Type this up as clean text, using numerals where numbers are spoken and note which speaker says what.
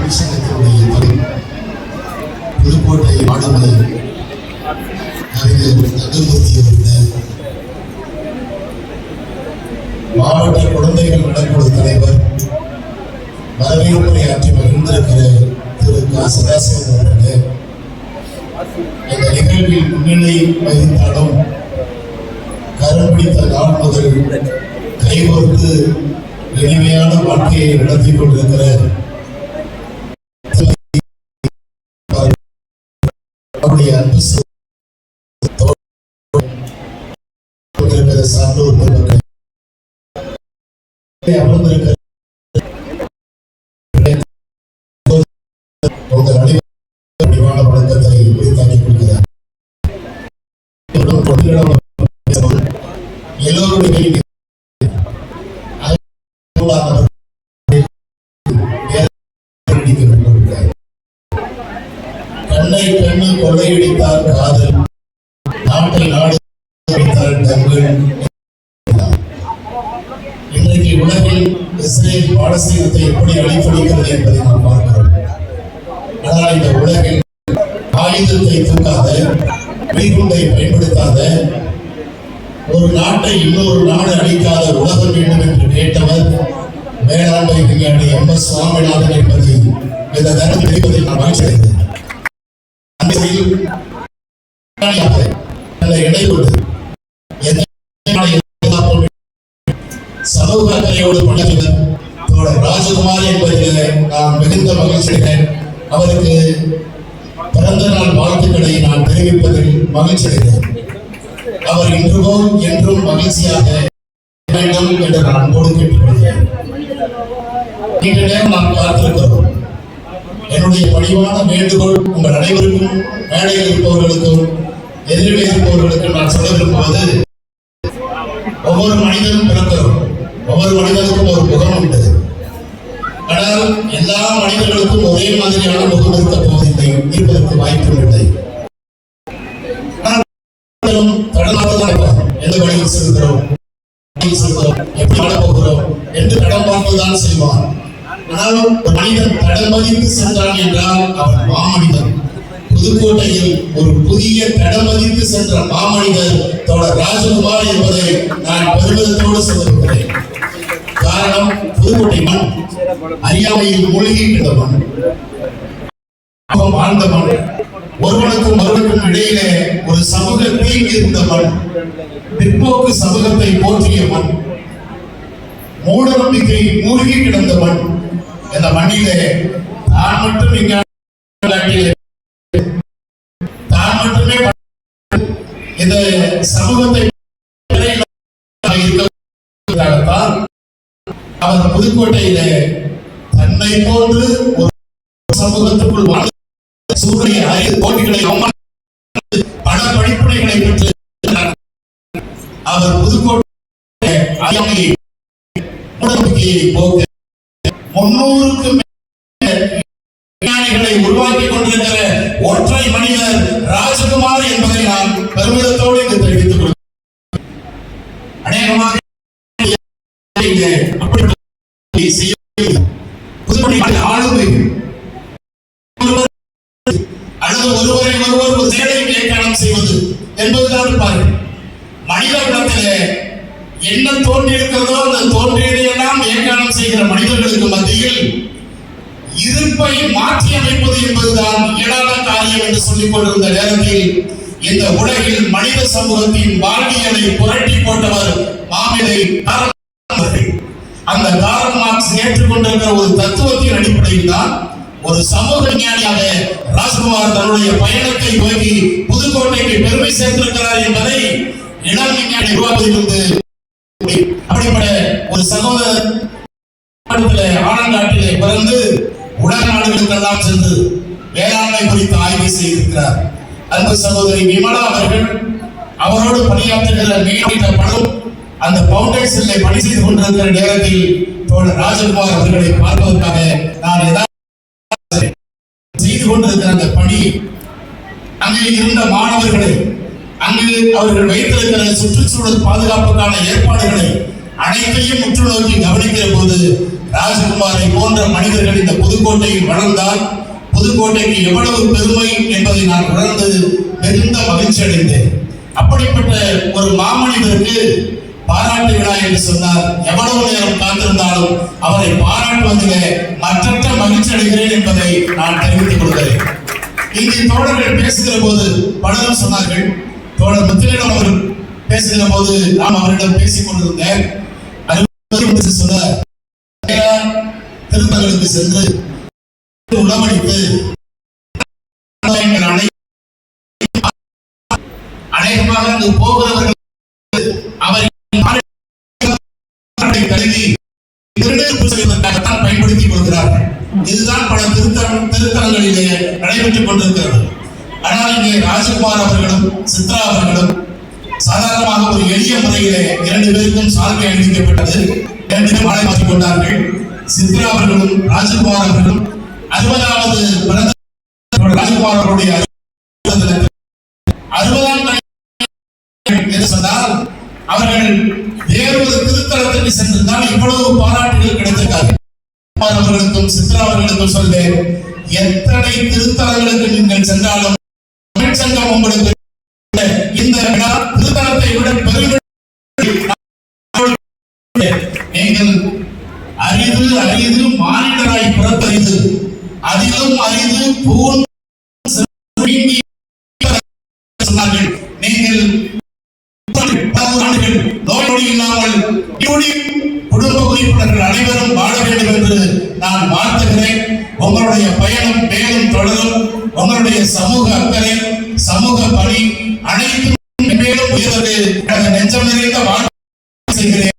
Speaker 1: தொழிற்சங்கத்தினுடைய புதுக்கோட்டை ஆளுமை அறிஞர் அகல்மூர்த்தி அவர்கள், மாவட்ட குழந்தைகள் நலக்குழு தலைவர், வரவேற்புரையாற்றி மகிழ்ந்திருக்கிற திரு க. சதாசிவம் அவர்களே, இந்த நிகழ்வில் முன்னிலை வகித்தாலும் கரம் பிடித்த நாள் முதல் கைகோர்த்து இனிமையான வாழ்க்கையை நடத்தி கொண்டிருக்கிற அவருடைய அன்பு சான்றோர் பெருமக்கள், அமர்ந்திருக்கிற உங்கள் அனைவருமான வணக்கத்தை உரித்தாக்கிக் கொள்கிறார். எல்லோருடைய கண்ணை கண்ணு கொள்ளையடித்தார் காதல், நாட்டை நாடு தங்கள். இன்றைக்கு உலகில் இஸ்ரேல் பாலஸ்தீனத்தை எப்படி அழித்தொழிக்கிறது என்பதை நாம் பார்க்கிறோம். ஆனால் இந்த உலகில் ஆயுதத்தை தூக்காத, வெடிகுண்டை பயன்படுத்தாத, ஒரு நாட்டை இன்னொரு நாடு அழிக்காத உலகம் வேண்டும் என்று கேட்டவர் மேலாண்மை விஞ்ஞானி MS சுவாமிநாதன் என்பதை இந்த தரம் தெரிவதில் நான் மகிழ்ச்சி அடைந்தேன். இடையூறு சமூக அக்கறையோடு பணியாற்றினர் தோழர் ராஜகுமார் என்பதில் நான் மிகுந்த மகிழ்ச்சி அடைகிறேன். அவருக்கு பிறந்த நாள் வாழ்த்துக்களை நான் தெரிவிப்பதில் மகிழ்ச்சி அடைகிறேன். அவர் இன்றும் என்றும் மகிழ்ச்சியாக வேண்டும் என்று நான் அன்போடு கேட்டுக்கொள்கிறேன். நீண்ட நேரம் நாம் காத்திருக்கிறோம். என்னுடைய பணிவான வேண்டுகோள் உங்கள் அனைவருக்கும், மேடையில் இருப்பவர்களுக்கும் எதிரில் இருப்பவர்களுக்கும் நான் சொல்ல விரும்புவது, ஒவ்வொரு மனிதனும் பிறக்கிறோம், ஒவ்வொரு மனிதனுக்கும் ஒரு முகம் உண்டு. ஆனால் எல்லா மனிதர்களுக்கும் ஒரே மாதிரியான முகம் இருக்க போவதில்லை, இருப்பதற்கு வாய்ப்பும் இல்லை. எந்த வழியில் செல்கிறோம், எப்படி வாழ போகிறோம் என்று தடம் பார்த்துதான் செய்வான். ஆனால் ஒரு மனிதன் தடம் மதித்து சென்றான் என்றால் அவன் மாமனிதன். புதுக்கோட்டையில் ஒரு புதிய தடம் மதித்து சென்ற மாமனிதர் தோழர் ராஜகுமார் என்பதை நான் பெருமிதத்தோடு சொல்லியிருக்கிறேன். காரணம், புதுக்கோட்டை மண் அறியாமையில் மூழ்கி கிடந்த மண், வாழ்ந்த மண், ஒருவனுக்கும் ஒருவனுக்கும் இடையிலே ஒரு சமூக தீங்கு இருந்த மண், பிற்போக்கு சமூகத்தை போற்றிய மண், மூட நம்பிக்கை மூழ்கி கிடந்த மண். இந்த மண்ணிலே தான் மட்டும் தான் மட்டுமே இந்த சமூகத்தை அவர் புதுக்கோட்டையிலே தன்னை போன்று ஒரு சமூகத்துக்குள் வாழ் சூரிய போட்டிகளை பல படிப்புகளை பெற்று அவர் புதுக்கோட்டை அறியாமையை போக்க 300க்கும் விஞ்ஞானிகளை உருவாக்கி கொண்டிருக்கிற ஒற்றை மனிதர் ராஜகுமார் என்பதை நான் பெருமிதத்தோடு இங்கு தெரிவித்துக் கொள்கிறேன். அநேகமாக புதுக்கோட்டை ஆளுமை அல்லது ஒருவரை ஒருவர் ஒரு செயலை வியாக்கியானம் செய்வது என்பதுதான் பாருங்கள். மனித குலத்திலே என்ன தோன்றியிருக்கிறதோ அந்த தோன்றியதையெல்லாம் வியாக்கியானம் செய்கிற மனிதர்களுக்கு மத்தியில் இருப்பை மாற்றி அமைப்பது என்பதுதான் இயலாத காரியம் என்று சொல்லிக் கொண்டிருந்த நேரத்தில் இந்த உலகில் மனித சமூகத்தின் வாழ்வியலை புரட்டி போட்டவர் மாமேதை அந்த கார்ல் மார்க்ஸ் ஏற்றுக்கொண்டிருக்கிற ஒரு தத்துவத்தின் அடிப்படையில் தான் ஒரு சமூக விஞ்ஞானியாக ராஜகுமார் தன்னுடைய பயணத்தை துவங்கி புதுக்கோட்டைக்கு பெருமை சேர்த்திருக்கிறார் என்பதை இளம் விஞ்ஞானி உருவாக்குவதிலிருந்து அப்படிப்பட்ட ஒரு சகோதரர் ஆனங்காட்டிலே பிறந்து உலக நாடுகளுக்கெல்லாம் சென்று வேளாண்மை குறித்து ஆய்வு செய்திருக்கிறார். அன்பு சகோதரி விமலா அவர்கள் அவரோடு பணியாற்றுகிற நீண்ட படம் அந்த பவுண்டேஷனில் பணி செய்து கொண்டிருக்கிற நேரத்தில் தோழர் ராஜகுமார் அவர்களை பார்ப்பதற்காக நான் ஏதாவது செய்து கொண்டிருக்கிற அந்த பணி, அங்கே இருந்த மாணவர்களை, அங்கு அவர்கள் வைத்திருக்கிற சுற்றுச்சூழல் பாதுகாப்புக்கான ஏற்பாடுகளை அனைத்தையும் உற்று நோக்கி கவனிக்கிற போது ராஜகுமாரை போன்ற மனிதர்கள் இந்த புதுக்கோட்டையில் வளர்ந்தால் புதுக்கோட்டைக்கு எவ்வளவு பெருமை என்பதை நான் உணர்ந்து மிகுந்த மகிழ்ச்சி அடைந்தேன். அப்படிப்பட்ட ஒரு மாமனிதருக்கு பாராட்டு விழா என்று சொன்னார். எவ்வளவு நேரம் காத்திருந்தாலும் அவரை பாராட்டுவதிலே மற்றற்ற மகிழ்ச்சி அடைகிறேன் என்பதை நான் தெரிவித்துக் கொள்கிறேன். இங்கே தோழர்கள் பேசுகிற போது பலரும் சொன்னார்கள். தோழர் முத்துவேல் அவர்கள் பேசுகிற போது நாம் அவரிடம் பேசிக் கொண்டிருந்தேன். திருத்தங்களுக்கு சென்று உணவளித்து அநேகமாக அங்கு போகிறவர்கள் அவரை செய்வதற்காகத்தான் பயன்படுத்திக் கொள்கிறார்கள். இதுதான் பல திருத்தலங்களிலே நடைபெற்றுக் கொண்டிருக்கிறது. ஆனால் இங்கே ராஜகுமார் அவர்களும் சித்ரா அவர்களும் சாதாரணமாக ஒரு எளிய முறையிலே 2 பேருக்கும் சால்வை அணிவிக்கப்பட்டது. 2 பேரும் மாலை மாற்றிக் கொண்டார்கள். சித்ரா அவர்களும் ராஜகுமார் அவர்களும் 60வது பிறந்த ராஜகுமார் அவருடைய 60ஆம் என்று சொன்னால் அவர்கள் வேறு ஒரு திருத்தலத்திற்கு சென்றிருந்தால் இவ்வளவு பாராட்டுகள் கிடைத்திருக்காது. அவர்களுக்கும் சித்ரா அவர்களுக்கும் சொல்வேன், எத்தனை திருத்தலங்களுக்கு நீங்கள் சென்றாலும் சங்கம் உங்களுக்கு இந்த திருத்தலத்தை விட பெருமை. நீங்கள் அரிது அரிது மானிடராய் பிறப்பரிது, அதிலும் அரிது பூன் சொன்னார்கள். நீங்கள் நோய் இல்லாமல் குடும்ப உறுப்பினர்கள் அனைவரும் வாழ வேண்டும் என்று நான் வாழ்த்துகிறேன். உங்களுடைய பயணம் மேலும் தொடரும். உங்களுடைய சமூக அக்கறை, சமூக பணி அனைத்தும் மேலும் உயர்வது நெஞ்சம் நிறைந்த வாழ்க்கை செய்கிறேன்.